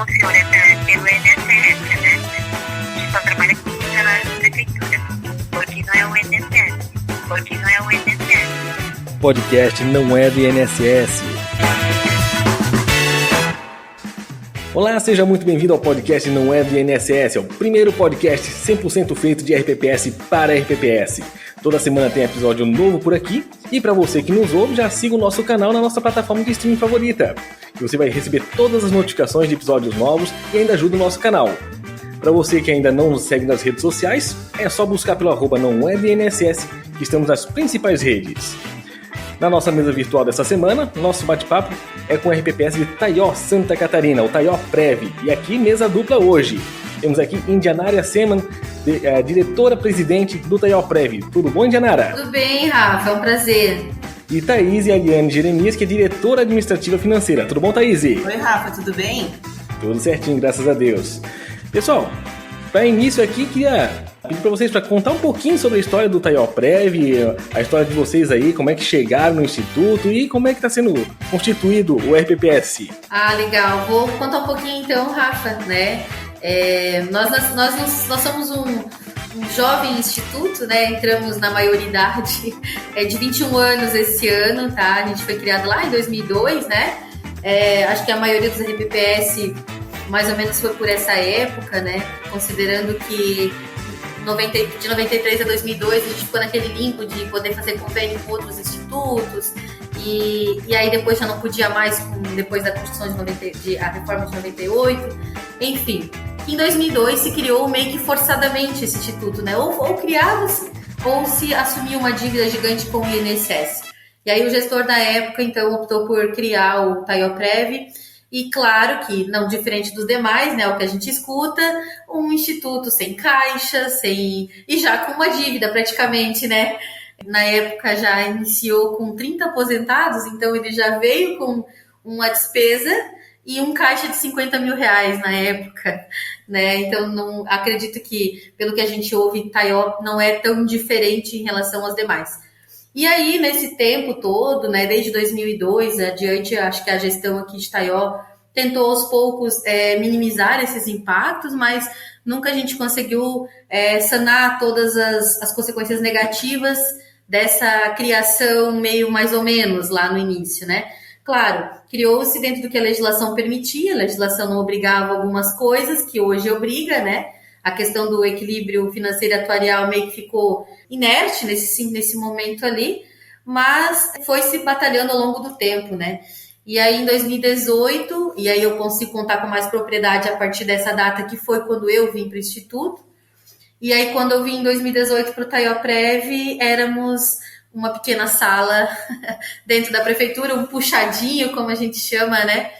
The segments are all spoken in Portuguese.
funciona pelo INSS, né? A gente só trabalha com funcionários da prefeitura, porque não é o INSS. Porque não é o INSS. Podcast não é do INSS. Olá, seja muito bem-vindo ao podcast Não é do INSS, é o primeiro podcast 100% feito de RPPS para RPPS. Toda semana tem episódio novo por aqui e para você que nos ouve, já siga o nosso canal na nossa plataforma de streaming favorita, que você vai receber todas as notificações de episódios novos e ainda ajuda o nosso canal. Para você que ainda não nos segue nas redes sociais, é só buscar pelo @NãoÉDoINSS, que estamos nas principais redes. Na nossa mesa virtual dessa semana, nosso bate-papo é com o RPPS de Taió, Santa Catarina, o Taió Prev. E aqui, mesa dupla hoje. Temos aqui Indianara Seman, diretora-presidente do Taió Prev. Tudo bom, Indianara? Tudo bem, Rafa, é um prazer. E Thaís Eliane Jeremias, que é diretora administrativa financeira. Tudo bom, Thaís? Oi, Rafa, tudo bem? Tudo certinho, graças a Deus. Pessoal, para início aqui, queria pedir para vocês para contar um pouquinho sobre a história do Taió Prev, a história de vocês aí, como é que chegaram no Instituto e como é que está sendo constituído o RPPS. Ah, legal. Vou contar um pouquinho então, Rafa, né? Nós somos um jovem instituto, né? Entramos na maioridade de 21 anos esse ano, tá? A gente foi criado lá em 2002, né? Acho que a maioria dos RPPS mais ou menos foi por essa época, né? Considerando que de 93 a 2002 a gente ficou naquele limbo de poder fazer convênio com outros institutos e aí depois já não podia mais depois da Constituição a reforma de 98, enfim. Em 2002 se criou meio que forçadamente esse instituto, né? Ou criava-se ou se assumia uma dívida gigante com o INSS. E aí o gestor da época então optou por criar o Taió Prev. E claro que, não diferente dos demais, né, o que a gente escuta, um instituto sem caixa, e já com uma dívida praticamente, né? Na época já iniciou com 30 aposentados, então ele já veio com uma despesa e um caixa de 50 mil reais na época, né? Então não acredito que, pelo que a gente ouve, Taió não é tão diferente em relação aos demais. E aí, nesse tempo todo, né, desde 2002 adiante, acho que a gestão aqui de Taió tentou aos poucos minimizar esses impactos, mas nunca a gente conseguiu sanar todas as consequências negativas dessa criação meio mais ou menos lá no início, né? Claro, criou-se dentro do que a legislação permitia, a legislação não obrigava algumas coisas que hoje obriga, né? A questão do equilíbrio financeiro atuarial meio que ficou inerte nesse momento ali, mas foi se batalhando ao longo do tempo, né? E aí em 2018, e aí eu consigo contar com mais propriedade a partir dessa data, que foi quando eu vim para o Instituto, e aí quando eu vim em 2018 para o Taió Prev, éramos uma pequena sala dentro da prefeitura, um puxadinho, como a gente chama, né?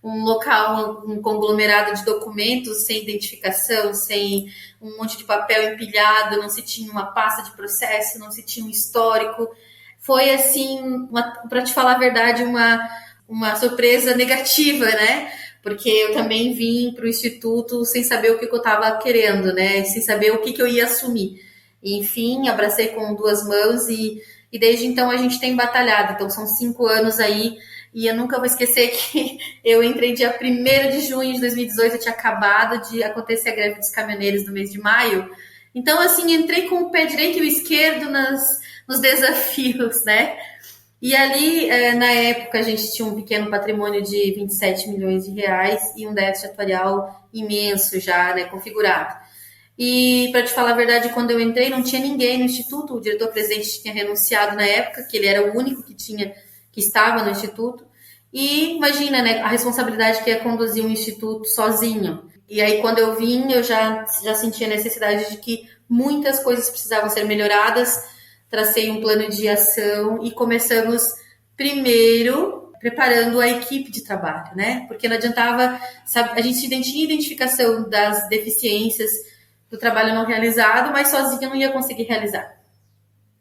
Um local, um conglomerado de documentos sem identificação, sem um monte de papel empilhado, não se tinha uma pasta de processo, não se tinha um histórico. Foi assim, para te falar a verdade, uma surpresa negativa, né? Porque eu também vim para o Instituto sem saber o que eu estava querendo, né? Sem saber o que eu ia assumir. Enfim, abracei com duas mãos e desde então a gente tem batalhado. Então são 5 anos aí. E eu nunca vou esquecer que eu entrei dia 1º de junho de 2018, tinha acabado de acontecer a greve dos caminhoneiros no mês de maio. Então, assim, entrei com o pé direito e o esquerdo nos desafios, né? E ali, na época, a gente tinha um pequeno patrimônio de 27 milhões de reais e um déficit atuarial imenso já, né, configurado. E, para te falar a verdade, quando eu entrei, não tinha ninguém no Instituto, o diretor-presidente tinha renunciado na época, que ele era o único que estava no Instituto, e imagina, né, a responsabilidade que é conduzir um Instituto sozinho. E aí, quando eu vim, eu já senti a necessidade de que muitas coisas precisavam ser melhoradas, tracei um plano de ação e começamos primeiro preparando a equipe de trabalho, né, porque não adiantava, sabe, a gente tinha identificação das deficiências do trabalho não realizado, mas sozinha não ia conseguir realizar.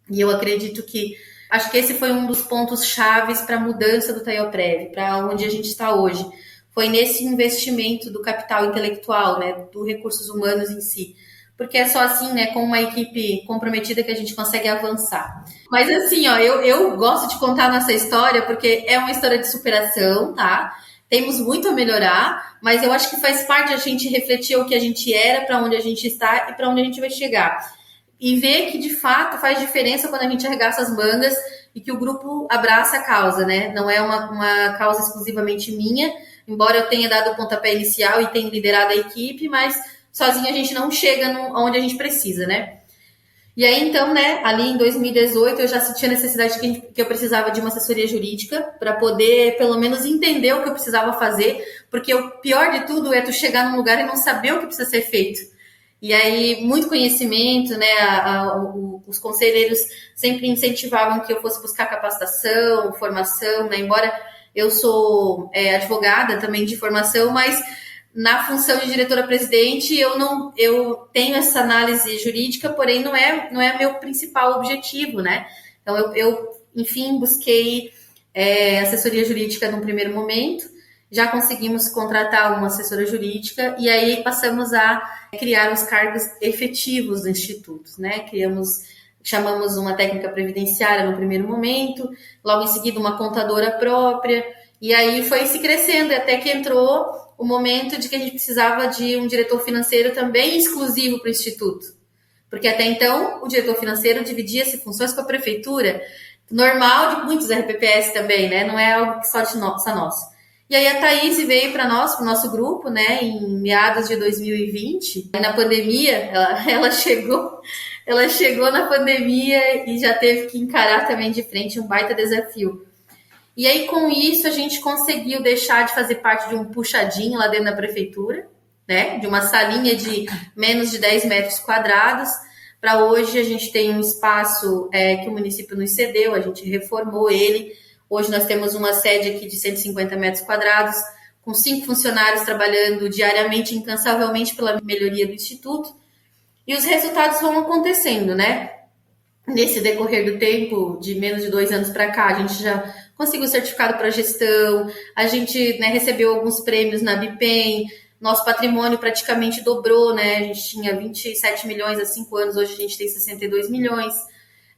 E eu acredito que acho que esse foi um dos pontos chaves para a mudança do Taió Prev, para onde a gente está hoje. Foi nesse investimento do capital intelectual, né, do recursos humanos em si. Porque é só assim, né, com uma equipe comprometida que a gente consegue avançar. Mas assim, ó, eu gosto de contar a nossa história porque é uma história de superação, tá? temos muito a melhorar, mas eu acho que faz parte a gente refletir o que a gente era, para onde a gente está e para onde a gente vai chegar. E ver que, de fato, faz diferença quando a gente arregaça as mangas e que o grupo abraça a causa, né? Não é uma causa exclusivamente minha, embora eu tenha dado o pontapé inicial e tenha liderado a equipe, mas sozinho a gente não chega onde a gente precisa, né? E aí, então, né, ali em 2018, eu já senti a necessidade que eu precisava de uma assessoria jurídica para poder, pelo menos, entender o que eu precisava fazer, porque o pior de tudo é tu chegar num lugar e não saber o que precisa ser feito. E aí, muito conhecimento, né, os conselheiros sempre incentivavam que eu fosse buscar capacitação, formação, né, embora eu sou advogada também de formação, mas na função de diretora-presidente eu tenho essa análise jurídica, porém não é meu principal objetivo, né? Então eu enfim, busquei assessoria jurídica num primeiro momento, já conseguimos contratar uma assessora jurídica e aí passamos a criar os cargos efetivos do Instituto, né? Chamamos uma técnica previdenciária no primeiro momento, logo em seguida uma contadora própria, e aí foi se crescendo até que entrou o momento de que a gente precisava de um diretor financeiro também exclusivo para o Instituto. Porque até então o diretor financeiro dividia-se funções com a prefeitura, normal de muitos RPPS também, né? Não é algo que só nosso. E aí a Thaís veio para o nosso grupo, né, em meados de 2020, e na pandemia, ela chegou na pandemia e já teve que encarar também de frente um baita desafio. E aí, com isso, a gente conseguiu deixar de fazer parte de um puxadinho lá dentro da prefeitura, né, de uma salinha de menos de 10 metros quadrados, para hoje a gente tem um espaço que o município nos cedeu, a gente reformou ele. Hoje nós temos uma sede aqui de 150 metros quadrados, com 5 funcionários trabalhando diariamente, incansavelmente pela melhoria do Instituto. E os resultados vão acontecendo, né? Nesse decorrer do tempo, de menos de 2 anos para cá, a gente já conseguiu certificado para gestão, a gente, né, recebeu alguns prêmios na Bipem, nosso patrimônio praticamente dobrou, né? A gente tinha 27 milhões há 5 anos, hoje a gente tem 62 milhões.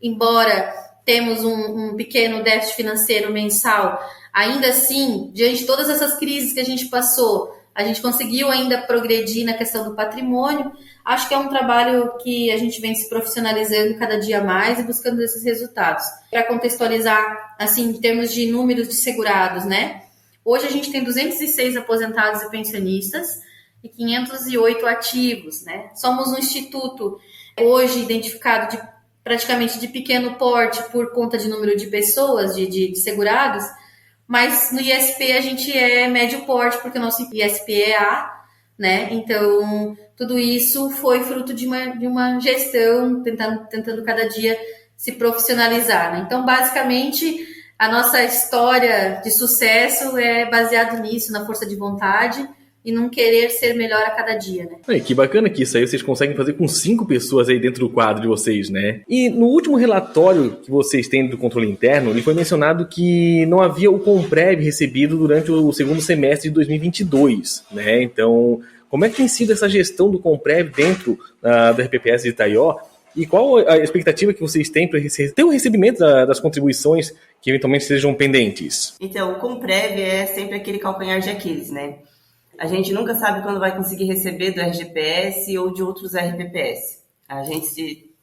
Embora temos um pequeno déficit financeiro mensal, ainda assim, diante de todas essas crises que a gente passou, a gente conseguiu ainda progredir na questão do patrimônio. Acho que é um trabalho que a gente vem se profissionalizando cada dia mais e buscando esses resultados. Para contextualizar, assim, em termos de números de segurados, né? Hoje a gente tem 206 aposentados e pensionistas e 508 ativos, né? Somos um instituto hoje identificado praticamente de pequeno porte por conta de número de pessoas, de segurados, mas no ISP a gente é médio porte, porque o nosso ISP é A, né? Então, tudo isso foi fruto de uma gestão, tentando cada dia se profissionalizar, né? Então, basicamente, a nossa história de sucesso é baseado nisso, na força de vontade e não querer ser melhor a cada dia, né? Que bacana que isso aí vocês conseguem fazer com 5 pessoas aí dentro do quadro de vocês, né? E no último relatório que vocês têm do controle interno, ele foi mencionado que não havia o Comprev recebido durante o segundo semestre de 2022, né? Então, como é que tem sido essa gestão do Comprev dentro do RPPS de Itaió? E qual a expectativa que vocês têm para ter o recebimento das contribuições que eventualmente sejam pendentes? Então, o Comprev é sempre aquele calcanhar de Aquiles, né? A gente nunca sabe quando vai conseguir receber do RGPS ou de outros RPPS. A gente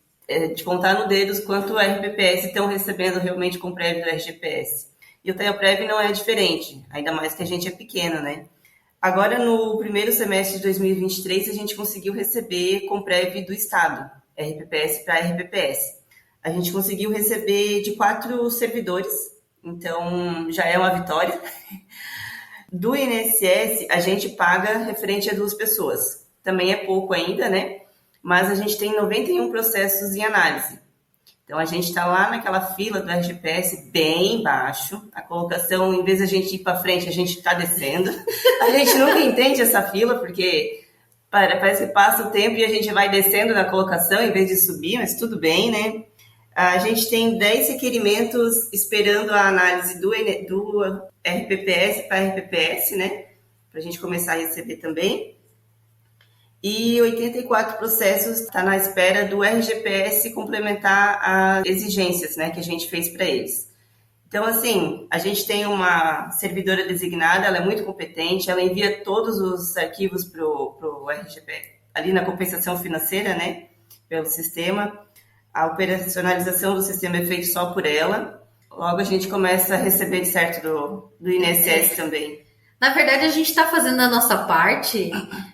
de contar no dedos quanto o RPPS estão recebendo realmente com o Comprev do RGPS. E o Taiaprev não é diferente, ainda mais que a gente é pequeno, né? Agora, no primeiro semestre de 2023, a gente conseguiu receber Comprev do Estado, RPPS para RPPS. A gente conseguiu receber de 4 servidores, então já é uma vitória. Do INSS, a gente paga referente a 2 pessoas. Também é pouco ainda, né? Mas a gente tem 91 processos em análise. Então, a gente está lá naquela fila do RGPS bem baixo. A colocação, em vez de a gente ir para frente, a gente está descendo. A gente nunca entende essa fila, porque parece que passa o tempo e a gente vai descendo na colocação em vez de subir, mas tudo bem, né? A gente tem 10 requerimentos esperando a análise do RPPS para RPPS, né? Para a gente começar a receber também. E 84 processos está na espera do RGPS complementar as exigências, né, que a gente fez para eles. Então, assim, a gente tem uma servidora designada, ela é muito competente, ela envia todos os arquivos para o RGP, ali na compensação financeira, né, pelo sistema. A operacionalização do sistema é feita só por ela. Logo, a gente começa a receber de certo do INSS também. Na verdade, a gente está fazendo a nossa parte,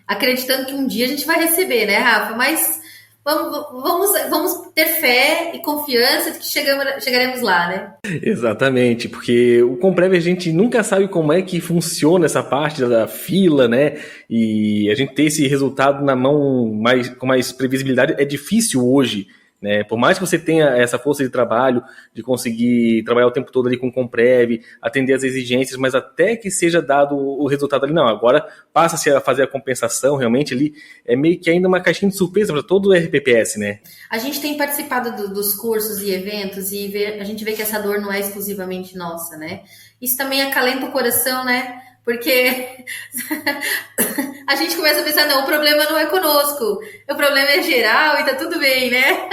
acreditando que um dia a gente vai receber, né, Rafa? Mas vamos ter fé e confiança de que chegaremos lá, né? Exatamente, porque o Comprev a gente nunca sabe como é que funciona essa parte da fila, né? E a gente ter esse resultado na mão com mais previsibilidade é difícil hoje, né? Por mais que você tenha essa força de trabalho, de conseguir trabalhar o tempo todo ali com o Comprev, atender as exigências, mas até que seja dado o resultado ali, não. Agora passa-se a fazer a compensação, realmente ali é meio que ainda uma caixinha de surpresa para todo o RPPS, né? A gente tem participado dos cursos e eventos e a gente vê que essa dor não é exclusivamente nossa, né? Isso também acalenta o coração, né? Porque a gente começa a pensar, não, o problema não é conosco, o problema é geral e tá tudo bem, né?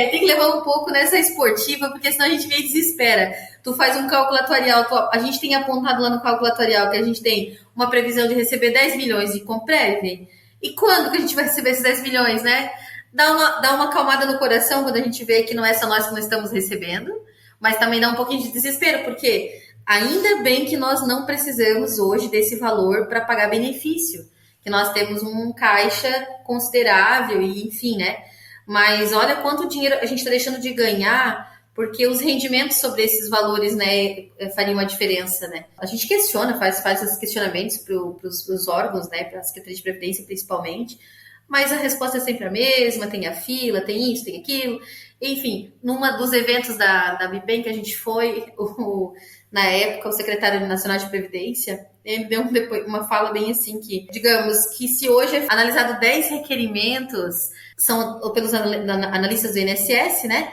Tem que levar um pouco nessa esportiva, porque senão a gente meio desespera. Tu faz um cálculo atuarial, a gente tem apontado lá no cálculo atuarial que a gente tem uma previsão de receber 10 milhões de Comprev. E quando que a gente vai receber esses 10 milhões, né? Dá uma acalmada no coração quando a gente vê que não é só nós que não estamos recebendo, mas também dá um pouquinho de desespero, porque ainda bem que nós não precisamos hoje desse valor para pagar benefício, que nós temos um caixa considerável e enfim, né? Mas olha quanto dinheiro a gente está deixando de ganhar, porque os rendimentos sobre esses valores, né, fariam a diferença, né? A gente questiona, faz esses questionamentos para os órgãos, né, para a Secretaria de Previdência principalmente, mas a resposta é sempre a mesma, tem a fila, tem isso, tem aquilo. Enfim, numa dos eventos da Bibem que a gente foi, na época, o secretário nacional de Previdência, ele deu uma fala bem assim que, digamos, que se hoje é analisado 10 requerimentos, são pelos analistas do INSS, né?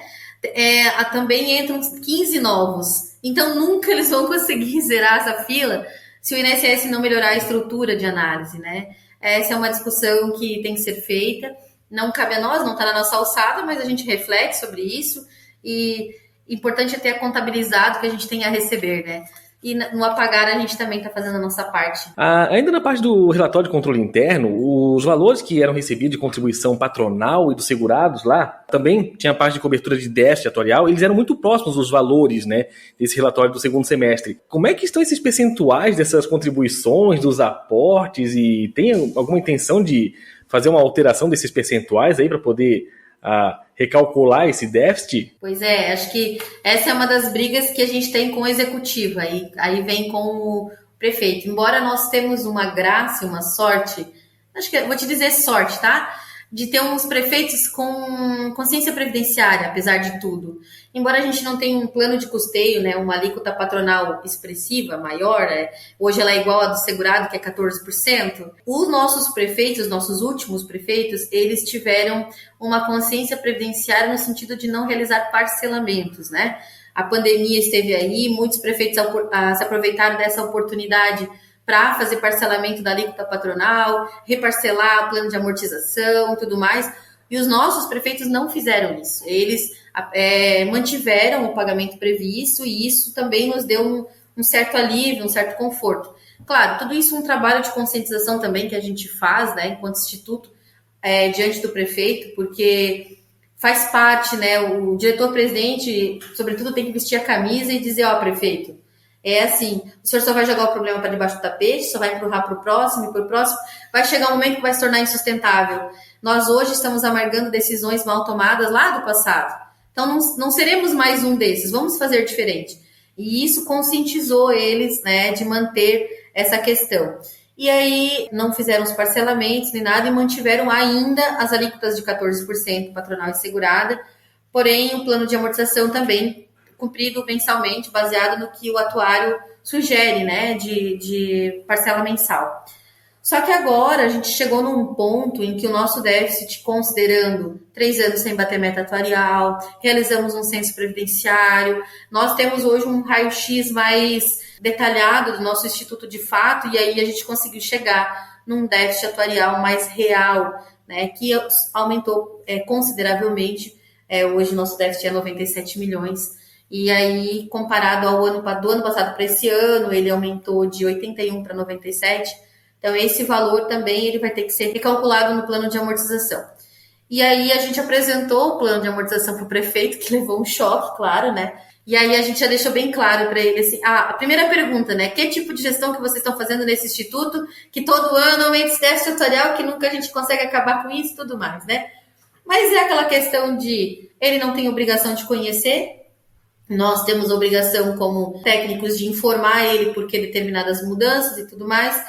Também entram 15 novos. Então, nunca eles vão conseguir zerar essa fila se o INSS não melhorar a estrutura de análise, né? Essa é uma discussão que tem que ser feita. Não cabe a nós, não está na nossa alçada, mas a gente reflete sobre isso. E importante é ter contabilizado que a gente tem a receber, né? E no apagar a gente também está fazendo a nossa parte. Ainda na parte do relatório de controle interno, os valores que eram recebidos de contribuição patronal e dos segurados lá, também tinha a parte de cobertura de déficit atuarial, eles eram muito próximos dos valores, né, desse relatório do segundo semestre. Como é que estão esses percentuais dessas contribuições, dos aportes, e tem alguma intenção de fazer uma alteração desses percentuais aí para poder recalcular esse déficit? Pois é, acho que essa é uma das brigas que a gente tem com o executivo, aí vem com o prefeito. Embora nós temos uma graça, uma sorte, acho que vou te dizer sorte, tá? De ter uns prefeitos com consciência previdenciária, apesar de tudo. Embora a gente não tenha um plano de custeio, né, uma alíquota patronal expressiva, maior, hoje ela é igual a do segurado, que é 14%, os nossos prefeitos, nossos últimos prefeitos, eles tiveram uma consciência previdenciária no sentido de não realizar parcelamentos, né? A pandemia esteve aí, muitos prefeitos se aproveitaram dessa oportunidade para fazer parcelamento da alíquota patronal, reparcelar plano de amortização e tudo mais. E os nossos prefeitos não fizeram isso. Eles mantiveram o pagamento previsto e isso também nos deu um certo alívio, um certo conforto. Claro, tudo isso é um trabalho de conscientização também que a gente faz, né, enquanto instituto, diante do prefeito, porque faz parte, né, o diretor-presidente, sobretudo, tem que vestir a camisa e dizer, prefeito, assim, o senhor só vai jogar o problema para debaixo do tapete, só vai empurrar para o próximo, vai chegar um momento que vai se tornar insustentável. Nós hoje estamos amargando decisões mal tomadas lá do passado. Então, não seremos mais um desses, vamos fazer diferente. E isso conscientizou eles, né, de manter essa questão. E aí, não fizeram os parcelamentos nem nada e mantiveram ainda as alíquotas de 14% patronal e segurada, porém, o plano de amortização também cumprido mensalmente, baseado no que o atuário sugere, né, de parcela mensal. Só que agora a gente chegou num ponto em que o nosso déficit, considerando 3 anos sem bater meta atuarial, realizamos um censo previdenciário, nós temos hoje um raio-x mais detalhado do nosso instituto de fato, e aí a gente conseguiu chegar num déficit atuarial mais real, né, que aumentou consideravelmente. Hoje nosso déficit é 97 milhões. E aí, comparado do ano passado para esse ano, ele aumentou de 81 para 97. Então, esse valor também ele vai ter que ser recalculado no plano de amortização. E aí, a gente apresentou o plano de amortização para o prefeito, que levou um choque, claro, né? E aí, a gente já deixou bem claro para ele, assim, a primeira pergunta, né? Que tipo de gestão que vocês estão fazendo nesse instituto, que todo ano aumenta esse déficit setorial, que nunca a gente consegue acabar com isso e tudo mais, né? Mas é aquela questão de ele não tem obrigação de conhecer, nós temos obrigação como técnicos de informar ele por que determinadas mudanças e tudo mais.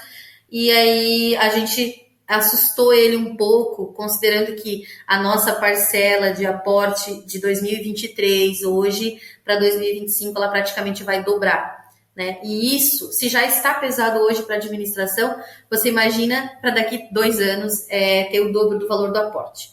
E aí a gente assustou ele um pouco, considerando que a nossa parcela de aporte de 2023, hoje, para 2025, ela praticamente vai dobrar. Né? E isso, se já está pesado hoje para a administração, você imagina para daqui 2 anos ter o dobro do valor do aporte.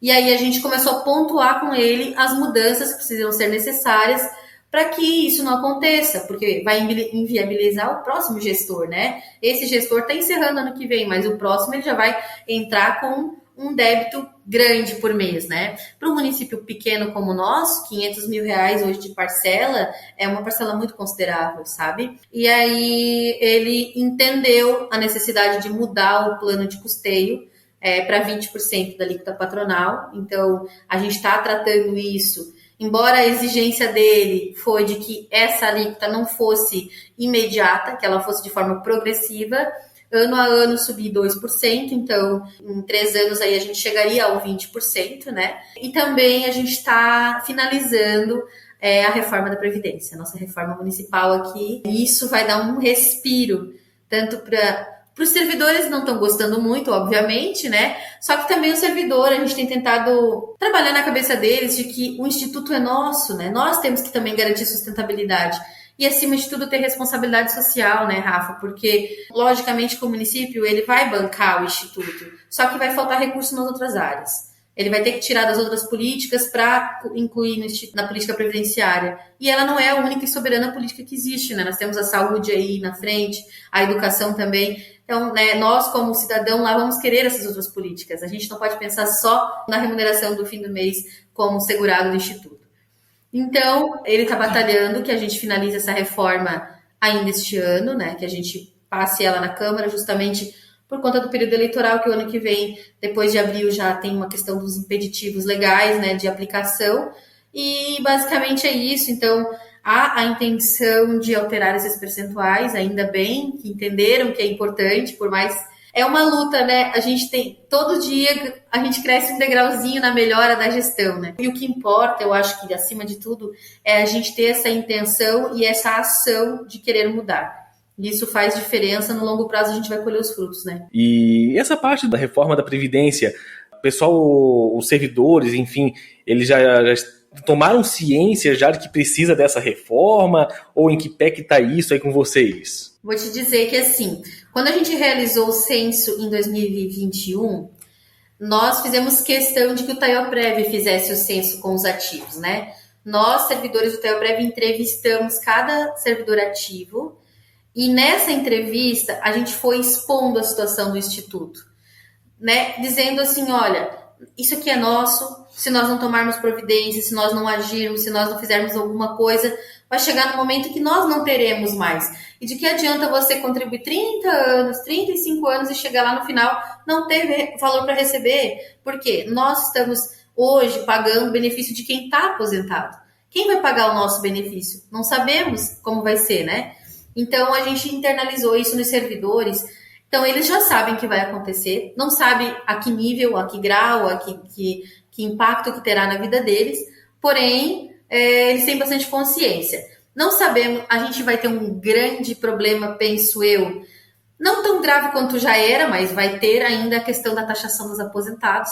E aí a gente começou a pontuar com ele as mudanças que precisam ser necessárias para que isso não aconteça, porque vai inviabilizar o próximo gestor, né? Esse gestor está encerrando ano que vem, mas o próximo ele já vai entrar com um débito grande por mês, né? Para um município pequeno como o nosso, 500 mil reais hoje de parcela é uma parcela muito considerável, sabe? E aí ele entendeu a necessidade de mudar o plano de custeio para 20% da alíquota patronal. Então, a gente está tratando isso, embora a exigência dele foi de que essa alíquota não fosse imediata, que ela fosse de forma progressiva, ano a ano subir 2%, então em 3 anos aí a gente chegaria ao 20%, né? E também a gente está finalizando a reforma da Previdência, a nossa reforma municipal aqui. E isso vai dar um respiro, tanto para os servidores, não estão gostando muito, obviamente, né? Só que também o servidor, a gente tem tentado trabalhar na cabeça deles de que o instituto é nosso, né? Nós temos que também garantir sustentabilidade. E, acima de tudo, ter responsabilidade social, né, Rafa? Porque, logicamente, que o município, ele vai bancar o instituto, só que vai faltar recurso nas outras áreas. Ele vai ter que tirar das outras políticas para incluir na política previdenciária. E ela não é a única e soberana política que existe, né? Nós temos a saúde aí na frente, a educação também. Então, né, nós, como cidadão, lá vamos querer essas outras políticas. A gente não pode pensar só na remuneração do fim do mês como segurado do instituto. Então, ele está batalhando que a gente finalize essa reforma ainda este ano, né? Que a gente passe ela na Câmara, justamente por conta do período eleitoral, que o ano que vem, depois de abril, já tem uma questão dos impeditivos legais, né, de aplicação. E basicamente é isso. Então, há a intenção de alterar esses percentuais, ainda bem que entenderam que é importante, por mais... É uma luta, né? A gente tem... Todo dia a gente cresce um degrauzinho na melhora da gestão, né? E o que importa, eu acho que, acima de tudo, é a gente ter essa intenção e essa ação de querer mudar. Isso faz diferença, no longo prazo a gente vai colher os frutos, né? E essa parte da reforma da Previdência, o pessoal, os servidores, enfim, eles já tomaram ciência já de que precisa dessa reforma? Ou em que pé que está isso aí com vocês? Vou te dizer que, assim, quando a gente realizou o censo em 2021, nós fizemos questão de que o TAIOPREV fizesse o censo com os ativos, né? Nós, servidores do TAIOPREV, entrevistamos cada servidor ativo e nessa entrevista a gente foi expondo a situação do Instituto, né? Dizendo assim, olha, isso aqui é nosso, se nós não tomarmos providência, se nós não agirmos, se nós não fizermos alguma coisa, vai chegar no momento que nós não teremos mais. E de que adianta você contribuir 30 anos, 35 anos e chegar lá no final, não ter valor para receber? Porque nós estamos hoje pagando o benefício de quem está aposentado. Quem vai pagar o nosso benefício? Não sabemos como vai ser, né? Então, a gente internalizou isso nos servidores. Então, eles já sabem que vai acontecer, não sabem a que nível, a que grau, a que impacto que terá na vida deles, porém, eles têm bastante consciência. Não sabemos, a gente vai ter um grande problema, penso eu, não tão grave quanto já era, mas vai ter ainda a questão da taxação dos aposentados,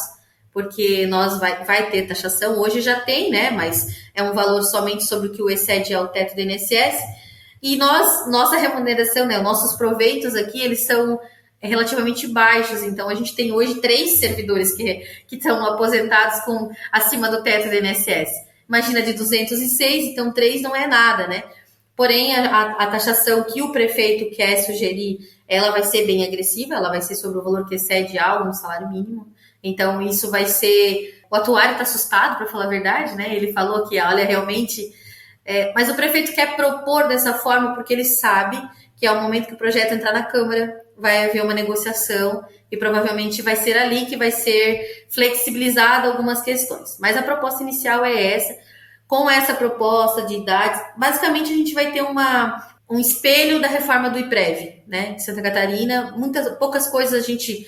porque nós vai ter taxação, hoje já tem, né, mas é um valor somente sobre o que o excede ao teto do INSS, e nossa remuneração, né, nossos proveitos aqui, eles são relativamente baixos, então a gente tem hoje 3 servidores que estão aposentados com acima do teto do INSS. Imagina de 206, então 3 não é nada, né? Porém, a taxação que o prefeito quer sugerir, ela vai ser bem agressiva, ela vai ser sobre o valor que excede algo no salário mínimo. Então, isso vai ser... O atuário está assustado, para falar a verdade, né? Ele falou que, olha, realmente Mas o prefeito quer propor dessa forma porque ele sabe que é o momento que o projeto entrar na Câmara, vai haver uma negociação e provavelmente vai ser ali que vai ser flexibilizado algumas questões. Mas a proposta inicial é essa. Com essa proposta de idades, basicamente a gente vai ter um espelho da reforma do IPREV, né, de Santa Catarina. Poucas coisas a gente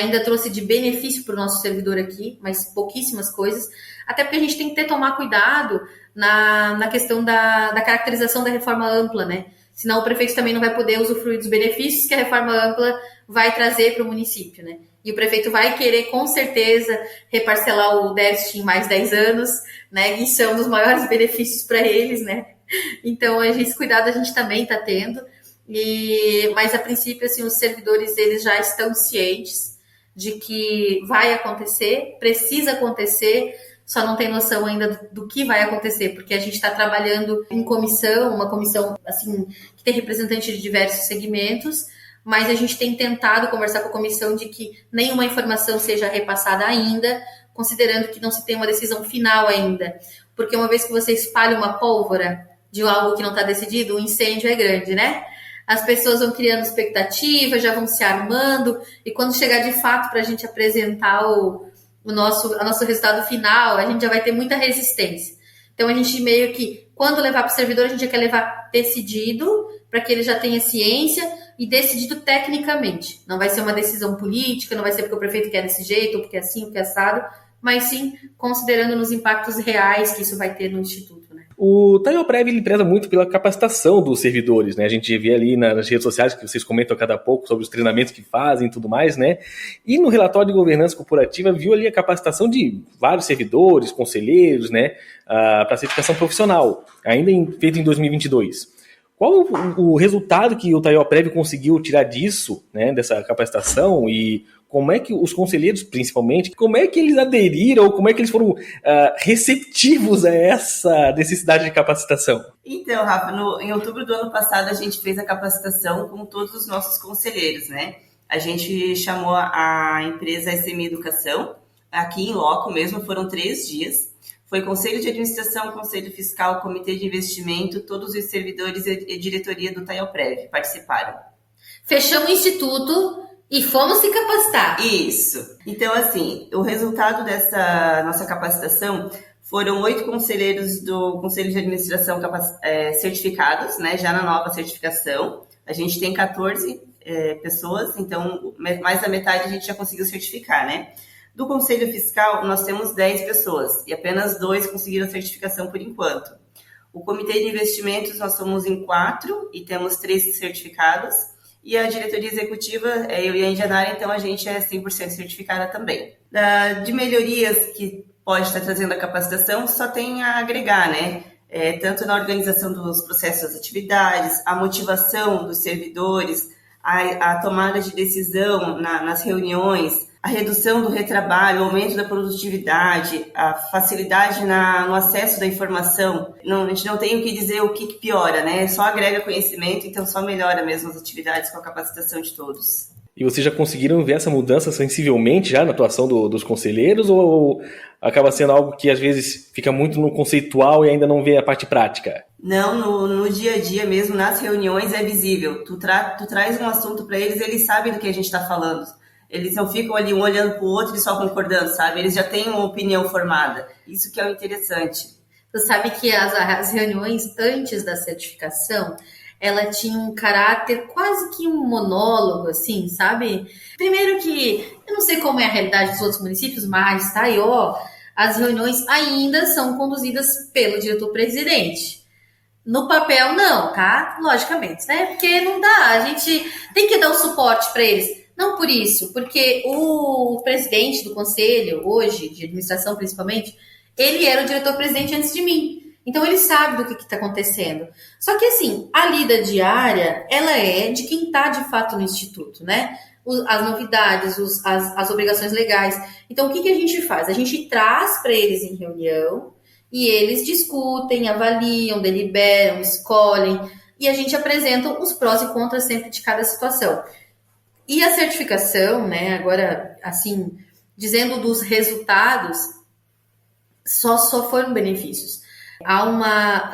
ainda trouxe de benefício para o nosso servidor aqui, mas pouquíssimas coisas, até porque a gente tem que tomar cuidado na questão da caracterização da reforma ampla, né? Senão o prefeito também não vai poder usufruir dos benefícios que a reforma ampla vai trazer para o município, né? E o prefeito vai querer, com certeza, reparcelar o déficit em mais 10 anos, né? E são dos maiores benefícios para eles, né? Então, esse cuidado a gente também está tendo. Mas, a princípio, assim, os servidores, eles já estão cientes de que vai acontecer, precisa acontecer, só não tem noção ainda do que vai acontecer, porque a gente está trabalhando em comissão, uma comissão, assim, que tem representante de diversos segmentos, mas a gente tem tentado conversar com a comissão de que nenhuma informação seja repassada ainda, considerando que não se tem uma decisão final ainda. Porque uma vez que você espalha uma pólvora de algo que não está decidido, o incêndio é grande, né? As pessoas vão criando expectativa, já vão se armando, e quando chegar de fato para a gente apresentar o nosso resultado final, a gente já vai ter muita resistência. Então, a gente meio que, quando levar para o servidor, a gente já quer levar decidido, para que ele já tenha ciência e decidido tecnicamente. Não vai ser uma decisão política, não vai ser porque o prefeito quer desse jeito, ou porque é assim, ou porque é assado, mas sim considerando nos impactos reais que isso vai ter no Instituto, né? O TAIOPREV, ele preza muito pela capacitação dos servidores, né? A gente vê ali nas redes sociais que vocês comentam a cada pouco sobre os treinamentos que fazem e tudo mais, né? E no relatório de governança corporativa viu ali a capacitação de vários servidores, conselheiros, né? Para certificação profissional, ainda feito em 2022. Qual o resultado que o TAIOPREV conseguiu tirar disso, né? Dessa capacitação, e como é que os conselheiros, principalmente, como é que eles aderiram, como é que eles foram receptivos a essa necessidade de capacitação? Então, Rafa, em outubro do ano passado, a gente fez a capacitação com todos os nossos conselheiros, né? A gente chamou a empresa SMI Educação, aqui em loco mesmo, foram 3 dias. Foi Conselho de Administração, Conselho Fiscal, Comitê de Investimento, todos os servidores e diretoria do TAIOPREV participaram. Fechamos o Instituto e fomos se capacitar. Isso. Então, assim, o resultado dessa nossa capacitação foram 8 conselheiros do Conselho de Administração certificados, né, já na nova certificação. A gente tem 14 pessoas, então mais da metade a gente já conseguiu certificar, né? Do Conselho Fiscal, nós temos 10 pessoas e apenas 2 conseguiram a certificação por enquanto. O Comitê de Investimentos, nós somos em 4 e temos 3 certificados. E a diretoria executiva, eu e a Indianara, então a gente é 100% certificada também. De melhorias que pode estar trazendo a capacitação, só tem a agregar, né? Tanto na organização dos processos das atividades, a motivação dos servidores, a tomada de decisão nas reuniões, a redução do retrabalho, o aumento da produtividade, a facilidade no acesso da informação. A gente não tem o que dizer o que piora, né? Só agrega conhecimento, então só melhora mesmo as atividades com a capacitação de todos. E vocês já conseguiram ver essa mudança sensivelmente já na atuação dos conselheiros, ou acaba sendo algo que às vezes fica muito no conceitual e ainda não vê a parte prática? Não, no dia a dia mesmo, nas reuniões é visível. Tu traz um assunto para eles sabem do que a gente está falando. Eles não ficam ali um olhando para o outro e só concordando, sabe? Eles já têm uma opinião formada. Isso que é o interessante. Você sabe que as reuniões antes da certificação, ela tinha um caráter quase que um monólogo, assim, sabe? Primeiro que, eu não sei como é a realidade dos outros municípios, mas as reuniões ainda são conduzidas pelo diretor-presidente. No papel, não, tá? Logicamente, né? Porque não dá, a gente tem que dar o suporte para eles. Não por isso, porque o presidente do conselho, hoje, de administração principalmente, ele era o diretor-presidente antes de mim. Então, ele sabe do que está acontecendo. Só que, assim, a lida diária, ela é de quem está, de fato, no Instituto, né? As novidades, as obrigações legais. Então, o que a gente faz? A gente traz para eles em reunião e eles discutem, avaliam, deliberam, escolhem e a gente apresenta os prós e contras sempre de cada situação. E a certificação, né, agora, assim, dizendo dos resultados, só foram benefícios.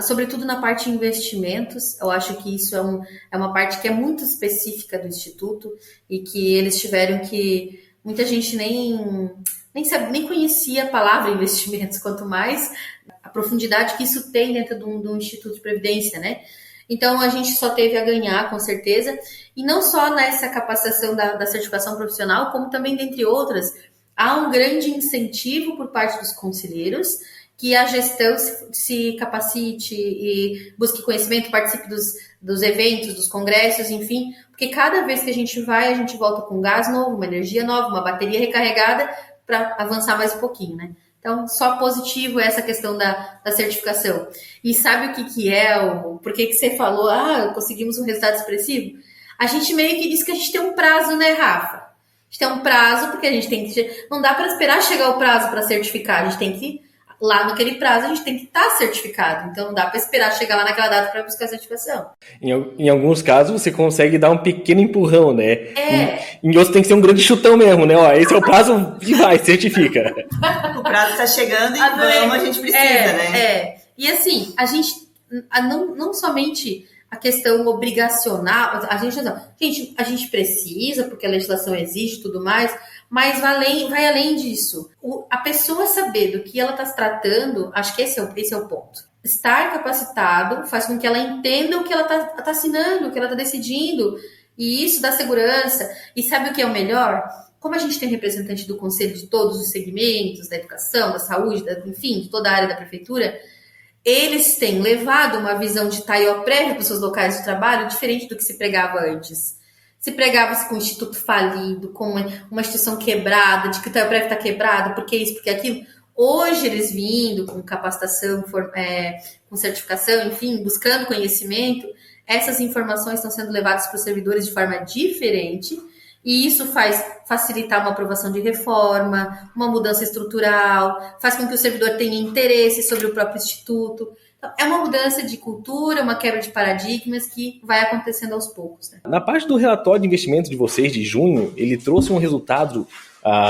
Sobretudo na parte de investimentos, eu acho que isso é uma parte que é muito específica do Instituto e que eles tiveram que... Muita gente nem conhecia a palavra investimentos, quanto mais a profundidade que isso tem dentro de um Instituto de Previdência, né? Então, a gente só teve a ganhar, com certeza, e não só nessa capacitação da certificação profissional, como também, dentre outras, há um grande incentivo por parte dos conselheiros que a gestão se capacite e busque conhecimento, participe dos eventos, dos congressos, enfim, porque cada vez que a gente vai, a gente volta com gás novo, uma energia nova, uma bateria recarregada para avançar mais um pouquinho, né? Então, só positivo essa questão da certificação. E sabe o que é? Por que você falou, conseguimos um resultado expressivo? A gente meio que diz que a gente tem um prazo, né, Rafa? A gente tem um prazo, porque a gente tem que... Não dá para esperar chegar o prazo para certificar. A gente tem que... Lá naquele prazo, a gente tem que estar certificado. Então, não dá para esperar chegar lá naquela data para buscar a certificação. Em alguns casos, você consegue dar um pequeno empurrão, né? Em outros, tem que ser um grande chutão mesmo, né? Ó, esse é o prazo e vai, certifica. O prazo está chegando e a gente precisa, né? E assim, a gente... Não somente a questão obrigacional... A gente precisa, porque a legislação exige e tudo mais... Mas vai além disso. A pessoa saber do que ela está se tratando, acho que esse é o ponto. Estar capacitado faz com que ela entenda o que ela está assinando, o que ela está decidindo. E isso dá segurança. E sabe o que é o melhor? Como a gente tem representante do conselho de todos os segmentos, da educação, da saúde, enfim, de toda a área da prefeitura, eles têm levado uma visão de TAIO prévia para os seus locais de trabalho diferente do que se pregava antes. Se pregava-se com o instituto falido, com uma instituição quebrada, de que o TAIO prévio está quebrado, porque isso, porque aquilo. Hoje eles vindo com capacitação, com certificação, enfim, buscando conhecimento, essas informações estão sendo levadas para os servidores de forma diferente, e isso faz facilitar uma aprovação de reforma, uma mudança estrutural, faz com que o servidor tenha interesse sobre o próprio instituto. É uma mudança de cultura, uma quebra de paradigmas que vai acontecendo aos poucos. Né? Na parte do relatório de investimento de vocês de junho, ele trouxe um resultado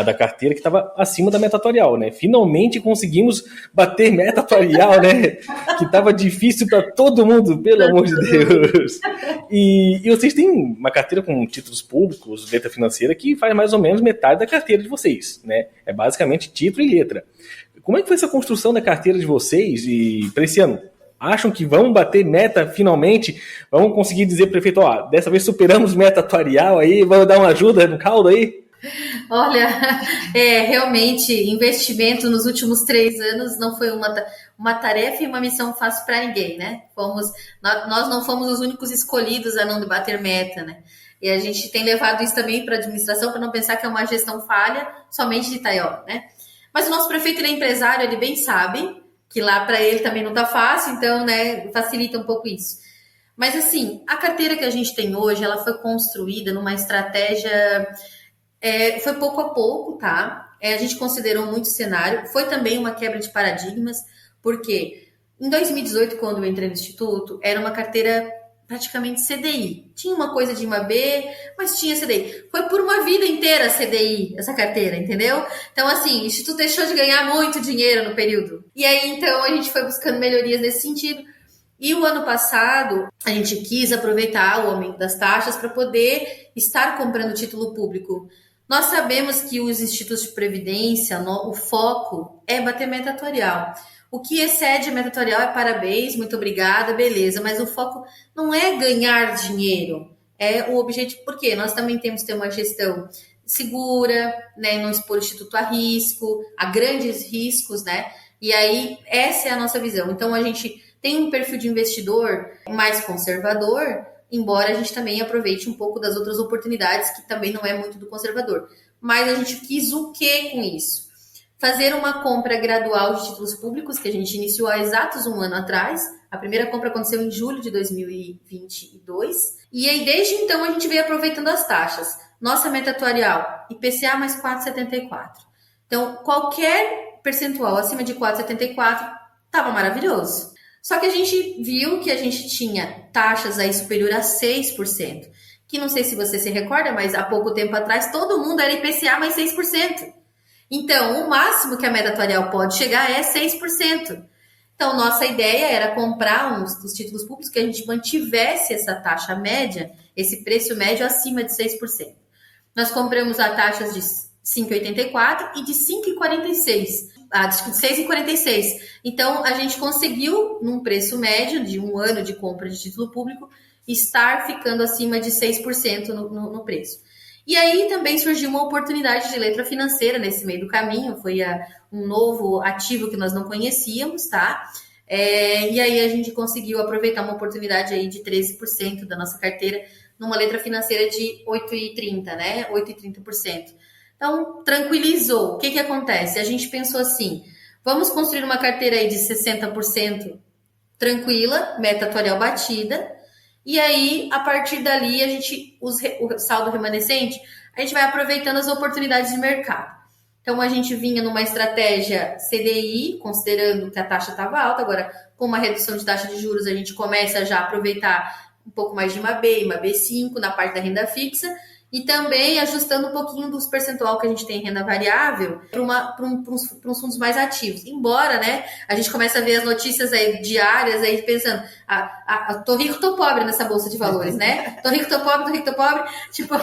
da carteira que estava acima da meta atuarial, né? Finalmente conseguimos bater meta atuarial, né? Que estava difícil para todo mundo, pelo amor de Deus. E vocês têm uma carteira com títulos públicos, letra financeira, que faz mais ou menos metade da carteira de vocês, né? É basicamente título e letra. Como é que foi essa construção da carteira de vocês para esse ano? Acham que vão bater meta finalmente? Vamos conseguir dizer, prefeito, dessa vez superamos meta atuarial aí, vamos dar uma ajuda no caldo aí? Olha, realmente, investimento nos últimos 3 anos não foi uma tarefa e uma missão fácil para ninguém, né? Nós não fomos os únicos escolhidos a não bater meta, né? E a gente tem levado isso também para a administração, para não pensar que é uma gestão falha somente de TAIO, né? Mas o nosso prefeito, ele é empresário, ele bem sabe que lá para ele também não está fácil, então, né, facilita um pouco isso. Mas, assim, a carteira que a gente tem hoje, ela foi construída numa estratégia... foi pouco a pouco, tá? A gente considerou muito cenário. Foi também uma quebra de paradigmas, porque em 2018, quando eu entrei no Instituto, era uma carteira praticamente CDI. Tinha uma coisa de IMAB, mas tinha CDI. Foi por uma vida inteira CDI, essa carteira, entendeu? Então, assim, o Instituto deixou de ganhar muito dinheiro no período. E aí, então, a gente foi buscando melhorias nesse sentido. E o ano passado, a gente quis aproveitar o aumento das taxas para poder estar comprando título público. Nós sabemos que os institutos de previdência, o foco é bater meta atuarial. O que excede a meta atuarial é parabéns, muito obrigada, beleza. Mas o foco não é ganhar dinheiro, é o objetivo. Por quê? Nós também temos que ter uma gestão segura, né? Não expor o instituto a risco, a grandes riscos, né? E aí, essa é a nossa visão. Então, a gente tem um perfil de investidor mais conservador, embora a gente também aproveite um pouco das outras oportunidades, que também não é muito do conservador. Mas a gente quis o quê com isso? Fazer uma compra gradual de títulos públicos, que a gente iniciou há exatos 1 ano atrás. A primeira compra aconteceu em julho de 2022. E aí, desde então, a gente veio aproveitando as taxas. Nossa meta atuarial, IPCA mais 4,74. Então, qualquer percentual acima de 4,74 estava maravilhoso. Só que a gente viu que a gente tinha taxas aí superior a 6%. Que não sei se você se recorda, mas há pouco tempo atrás, todo mundo era IPCA mais 6%. Então, o máximo que a meta atuarial pode chegar é 6%. Então, nossa ideia era comprar dos títulos públicos que a gente mantivesse essa taxa média, esse preço médio acima de 6%. Nós compramos a taxas de 5,84 e de 5,46. De 6,46. Então, a gente conseguiu, num preço médio de um ano de compra de título público, estar ficando acima de 6% no preço. E aí também surgiu uma oportunidade de letra financeira nesse meio do caminho, foi um novo ativo que nós não conhecíamos, tá? E aí a gente conseguiu aproveitar uma oportunidade aí de 13% da nossa carteira numa letra financeira de 8,30%, né? 8,30%. Então, tranquilizou. O que acontece? A gente pensou assim, vamos construir uma carteira aí de 60% tranquila, meta atuarial batida, e aí, a partir dali, o saldo remanescente, a gente vai aproveitando as oportunidades de mercado. Então, a gente vinha numa estratégia CDI, considerando que a taxa estava alta. Agora, com uma redução de taxa de juros, a gente começa já a aproveitar um pouco mais de uma B5 na parte da renda fixa, e também ajustando um pouquinho dos percentual que a gente tem em renda variável para uns fundos mais ativos. Embora, né, a gente comece a ver as notícias aí diárias, aí pensando, tô rico, tô pobre nessa bolsa de valores, né? Tô rico, tô pobre. Tipo,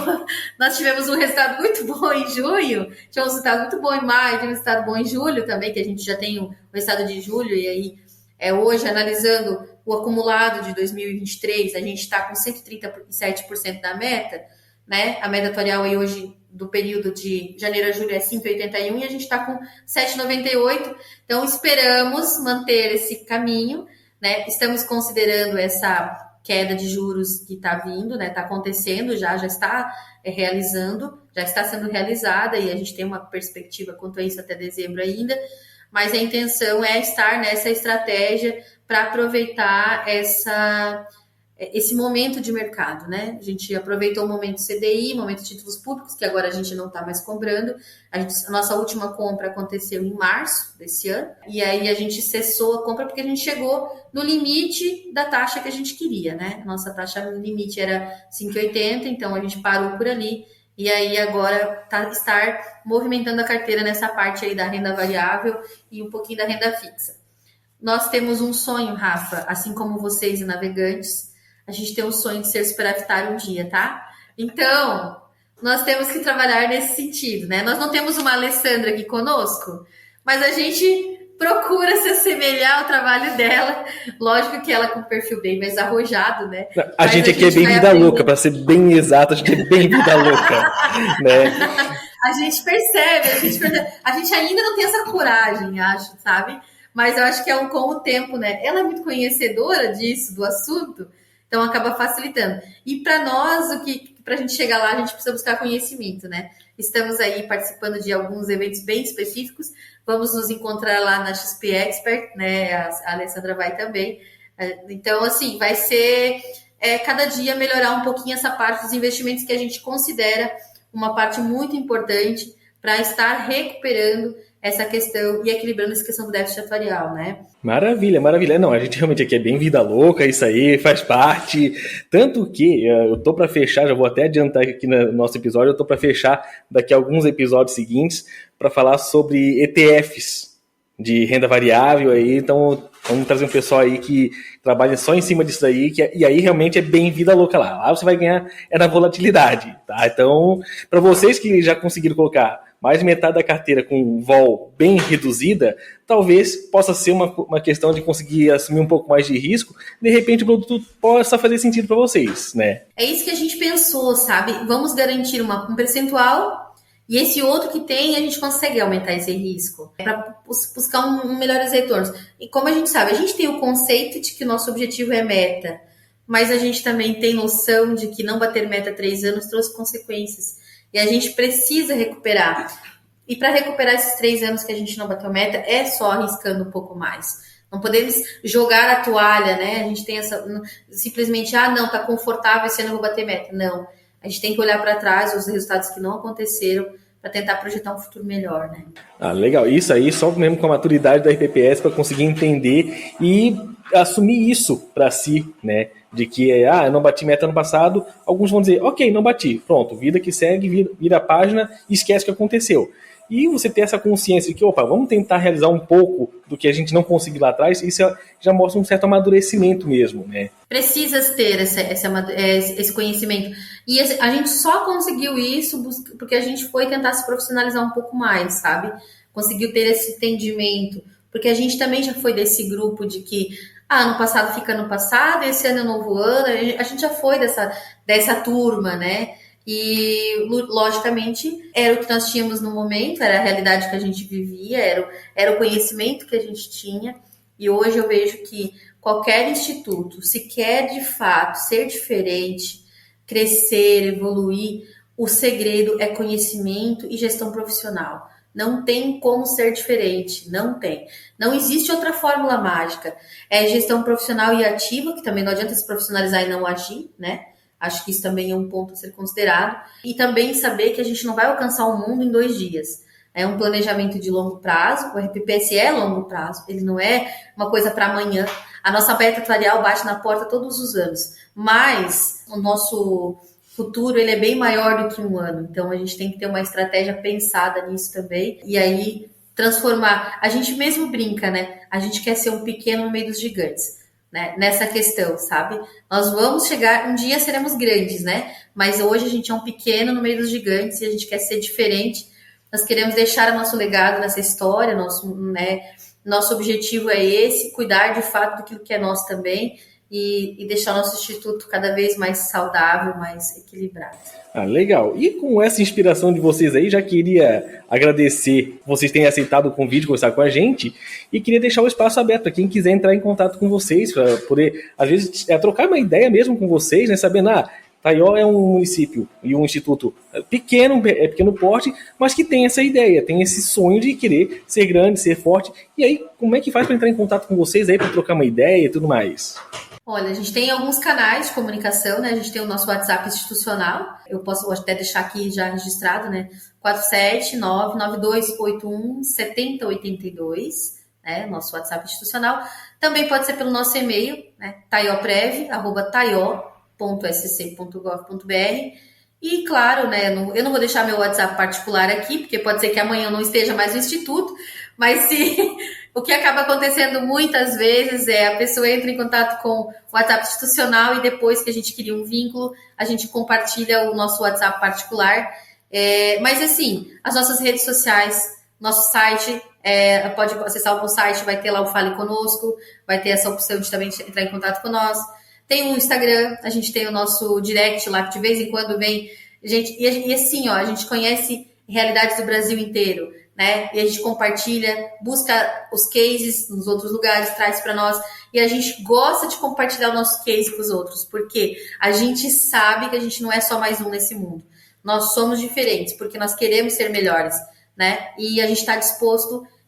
nós tivemos um resultado muito bom em junho, tivemos um resultado muito bom em maio, tivemos um resultado bom em julho também, que a gente já tem o resultado de julho, e aí hoje, analisando o acumulado de 2023, a gente está com 137% da meta, né? A média atuarial aí hoje do período de janeiro a julho é 5,81 e a gente está com 7,98. Então, esperamos manter esse caminho, né? Estamos considerando essa queda de juros que está vindo, né? Está acontecendo, já está já está sendo realizada, e a gente tem uma perspectiva quanto a isso até dezembro ainda, mas a intenção é estar nessa estratégia para aproveitar esse momento de mercado, né? A gente aproveitou o momento CDI, momento de títulos públicos, que agora a gente não está mais comprando. A nossa última compra aconteceu em março desse ano, e aí a gente cessou a compra porque a gente chegou no limite da taxa que a gente queria, né? Nossa taxa limite era 5,80, então a gente parou por ali, e aí agora estar movimentando a carteira nessa parte aí da renda variável e um pouquinho da renda fixa. Nós temos um sonho, Rafa, assim como vocês e navegantes, a gente tem um sonho de ser superavitário um dia, tá? Então, nós temos que trabalhar nesse sentido, né? Nós não temos uma Alessandra aqui conosco, mas a gente procura se assemelhar ao trabalho dela. Lógico que ela com um perfil bem mais arrojado, né? A gente aqui é bem vida louca, para ser bem exato, a gente é bem vida louca, né? A gente percebe, a gente ainda não tem essa coragem, acho, sabe? Mas eu acho que com o tempo, né? Ela é muito conhecedora disso, do assunto, então acaba facilitando. E para nós, para a gente chegar lá, a gente precisa buscar conhecimento, né? Estamos aí participando de alguns eventos bem específicos. Vamos nos encontrar lá na XP Expert, né? A Alessandra vai também. Então, assim, vai ser cada dia melhorar um pouquinho essa parte dos investimentos que a gente considera uma parte muito importante para estar recuperando essa questão e equilibrando essa questão do déficit atuarial, né? Maravilha, maravilha. Não, a gente realmente aqui é bem vida louca, isso aí faz parte. Tanto que eu tô para fechar, já vou até adiantar aqui no nosso episódio, eu tô para fechar daqui a alguns episódios seguintes para falar sobre ETFs de renda variável aí. Então, vamos trazer um pessoal aí que trabalha só em cima disso aí, e aí realmente é bem vida louca lá. Lá você vai ganhar na volatilidade, tá? Então, para vocês que já conseguiram colocar mais de metade da carteira com vol bem reduzida, talvez possa ser uma questão de conseguir assumir um pouco mais de risco. De repente o produto possa fazer sentido para vocês, né? É isso que a gente pensou, sabe? Vamos garantir um percentual, e esse outro que tem, a gente consegue aumentar esse risco para buscar melhores retornos. E como a gente sabe, a gente tem o conceito de que o nosso objetivo é meta, mas a gente também tem noção de que não bater meta há 3 anos trouxe consequências. E a gente precisa recuperar. E para recuperar esses 3 anos que a gente não bateu meta, é só arriscando um pouco mais. Não podemos jogar a toalha, né? A gente tem simplesmente, não, tá confortável, esse ano eu vou bater meta. Não. A gente tem que olhar para trás os resultados que não aconteceram para tentar projetar um futuro melhor, né? Legal. Isso aí, só mesmo com a maturidade da RPPS para conseguir entender e assumir isso para si, né? De que, eu não bati meta ano passado, alguns vão dizer, ok, não bati, pronto, vida que segue, vira a página e esquece o que aconteceu. e você ter essa consciência de que, opa, vamos tentar realizar um pouco do que a gente não conseguiu lá atrás, isso já mostra um certo amadurecimento mesmo, né? Precisa ter esse conhecimento. E a gente só conseguiu isso porque a gente foi tentar se profissionalizar um pouco mais, sabe? Conseguiu ter esse entendimento. Porque a gente também já foi desse grupo de que ano passado fica no passado, esse ano é novo ano. A gente já foi dessa turma, né? E, logicamente, era o que nós tínhamos no momento, era a realidade que a gente vivia, era o conhecimento que a gente tinha. E hoje eu vejo que qualquer instituto, se quer de fato ser diferente, crescer, evoluir, o segredo é conhecimento e gestão profissional. Não tem como ser diferente, não tem. Não existe outra fórmula mágica. É gestão profissional e ativa, que também não adianta se profissionalizar e não agir, né? Acho que isso também é um ponto a ser considerado. E também saber que a gente não vai alcançar o mundo em 2 dias. É um planejamento de longo prazo, o RPPS é longo prazo, ele não é uma coisa para amanhã. A nossa meta atuarial bate na porta todos os anos, mas o nosso futuro ele é bem maior do que 1 ano, então a gente tem que ter uma estratégia pensada nisso também, e aí transformar. A gente mesmo brinca, né? A gente quer ser um pequeno no meio dos gigantes, né? Nessa questão, sabe? Nós vamos chegar, um dia seremos grandes, né? Mas hoje a gente é um pequeno no meio dos gigantes e a gente quer ser diferente. Nós queremos deixar o nosso legado nessa história, nosso objetivo é esse, cuidar de fato daquilo que é nosso também e deixar o nosso instituto cada vez mais saudável, mais equilibrado. Ah, legal. E com essa inspiração de vocês aí, já queria agradecer vocês terem aceitado o convite de conversar com a gente e queria deixar o espaço aberto para quem quiser entrar em contato com vocês, para poder, às vezes, trocar uma ideia mesmo com vocês, né, sabendo, Taió é um município e um instituto pequeno porte, mas que tem essa ideia, tem esse sonho de querer ser grande, ser forte. E aí, como é que faz para entrar em contato com vocês aí, para trocar uma ideia e tudo mais? Olha, a gente tem alguns canais de comunicação, né? A gente tem o nosso WhatsApp institucional, eu posso até deixar aqui já registrado, né? 479-9281-7082, né? Nosso WhatsApp institucional. Também pode ser pelo nosso e-mail, né? taioprev@taio.sc.gov.br. E claro, né? Eu não vou deixar meu WhatsApp particular aqui, porque pode ser que amanhã eu não esteja mais no instituto, mas o que acaba acontecendo muitas vezes é a pessoa entra em contato com o WhatsApp institucional e depois que a gente cria um vínculo, a gente compartilha o nosso WhatsApp particular. Mas assim, as nossas redes sociais, nosso site, pode acessar o site, vai ter lá o Fale Conosco, vai ter essa opção de também entrar em contato com nós. Tem o Instagram, a gente tem o nosso direct lá, que de vez em quando vem gente. E assim, a gente conhece realidades do Brasil inteiro, né? E a gente compartilha, busca os cases nos outros lugares, traz para nós. E a gente gosta de compartilhar o nosso case com os outros, porque a gente sabe que a gente não é só mais um nesse mundo. Nós somos diferentes, porque nós queremos ser melhores, né? E a gente está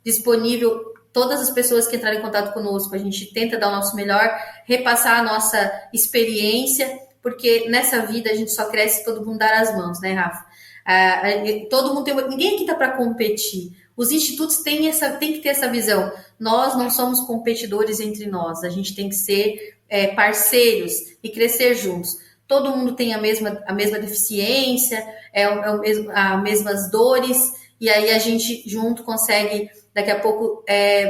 disponível. Todas as pessoas que entrarem em contato conosco, a gente tenta dar o nosso melhor, repassar a nossa experiência, porque nessa vida a gente só cresce se todo mundo dar as mãos, né, Rafa? Todo mundo ninguém aqui está para competir. Os institutos têm que ter essa visão. Nós não somos competidores entre nós, a gente tem que ser parceiros e crescer juntos. Todo mundo tem a mesma deficiência, as mesmas dores, e aí a gente junto consegue daqui a pouco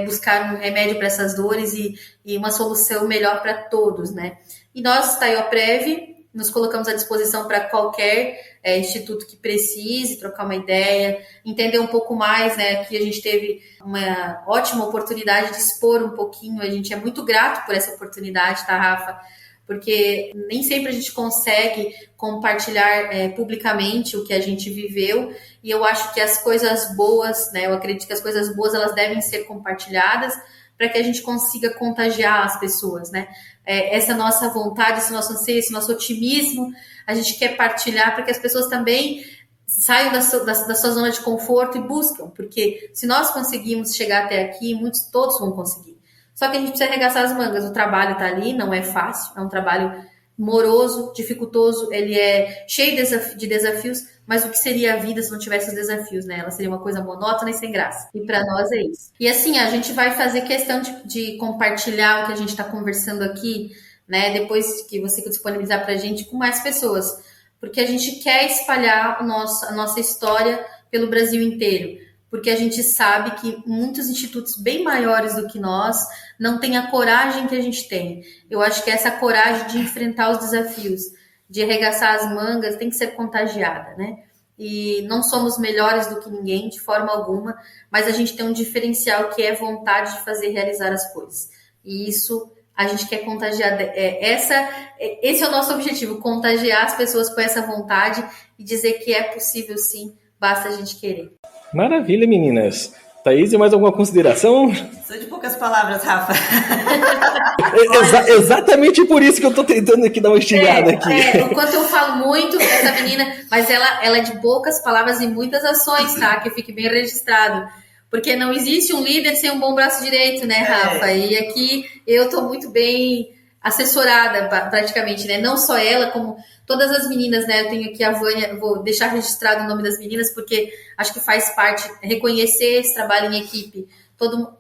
buscar um remédio para essas dores e uma solução melhor para todos, né? E nós, Taioprev, nos colocamos à disposição para qualquer instituto que precise trocar uma ideia, entender um pouco mais, né? Aqui a gente teve uma ótima oportunidade de expor um pouquinho, a gente é muito grato por essa oportunidade, tá, Rafa? Porque nem sempre a gente consegue compartilhar publicamente o que a gente viveu, e eu acho que as coisas boas, né, eu acredito que as coisas boas elas devem ser compartilhadas para que a gente consiga contagiar as pessoas, né? Essa nossa vontade, esse nosso anseio, esse nosso otimismo, a gente quer partilhar para que as pessoas também saiam da sua zona de conforto e buscam, porque se nós conseguimos chegar até aqui, todos vão conseguir. Só que a gente precisa arregaçar as mangas. O trabalho está ali, não é fácil, é um trabalho moroso, dificultoso, ele é cheio de desafios, mas o que seria a vida se não tivesse os desafios, né? Ela seria uma coisa monótona e sem graça. E para nós é isso. E assim, a gente vai fazer questão de compartilhar o que a gente está conversando aqui, né? Depois que você disponibilizar para a gente com mais pessoas, porque a gente quer espalhar a nossa história pelo Brasil inteiro. porque a gente sabe que muitos institutos bem maiores do que nós não têm a coragem que a gente tem. Eu acho que essa coragem de enfrentar os desafios, de arregaçar as mangas, tem que ser contagiada, né? E não somos melhores do que ninguém, de forma alguma, mas a gente tem um diferencial que é vontade de fazer realizar as coisas. E isso a gente quer contagiar. Esse é o nosso objetivo, contagiar as pessoas com essa vontade e dizer que é possível sim, basta a gente querer. Maravilha, meninas. Thaís, mais alguma consideração? Sou de poucas palavras, Rafa. Exatamente por isso que eu tô tentando aqui dar uma estigada aqui. Enquanto eu falo muito, essa menina, mas ela é de poucas palavras e muitas ações, tá? Que fique bem registrado. Porque não existe um líder sem um bom braço direito, né, Rafa? E aqui eu tô muito bem assessorada, praticamente, né? Não só ela, como todas as meninas, né? Eu tenho aqui a Vânia, vou deixar registrado o nome das meninas, porque acho que faz parte reconhecer esse trabalho em equipe.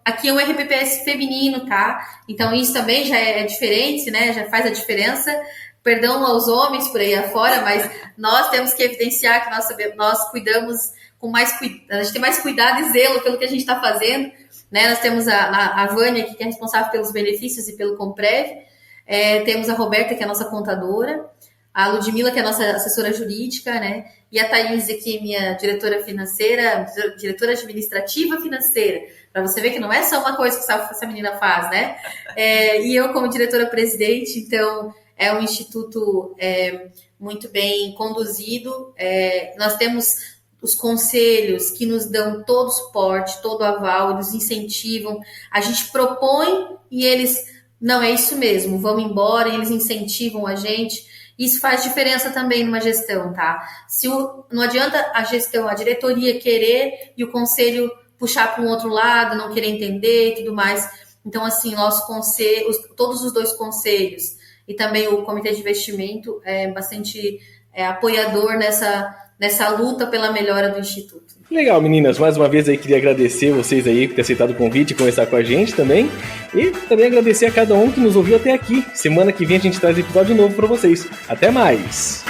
Aqui é um RPPS feminino, tá? Então isso também já é diferente, né? Já faz a diferença. Perdão aos homens por aí afora, mas nós temos que evidenciar que nós cuidamos com mais cuidado, a gente tem mais cuidado e zelo pelo que a gente está fazendo, né? Nós temos a Vânia aqui, que é responsável pelos benefícios e pelo Comprev. Temos a Roberta, que é a nossa contadora, a Ludmila, que é a nossa assessora jurídica, né? E a Thaís, que é minha diretora financeira, diretora administrativa financeira, para você ver que não é só uma coisa que essa menina faz, né? E eu como diretora-presidente, então é um instituto muito bem conduzido. Nós temos os conselhos que nos dão todo o suporte, todo o aval, nos incentivam. A gente propõe e eles, não, é isso mesmo, vamos embora, e eles incentivam a gente. Isso faz diferença também numa gestão, tá? Não adianta a gestão, a diretoria querer e o conselho puxar para um outro lado, não querer entender e tudo mais. Então, assim, nosso conselho, todos os dois conselhos e também o comitê de investimento é bastante apoiador nessa luta pela melhora do Instituto. Legal, meninas. Mais uma vez aí queria agradecer vocês aí por ter aceitado o convite e conversar com a gente também. E também agradecer a cada um que nos ouviu até aqui. Semana que vem a gente traz episódio novo para vocês. Até mais!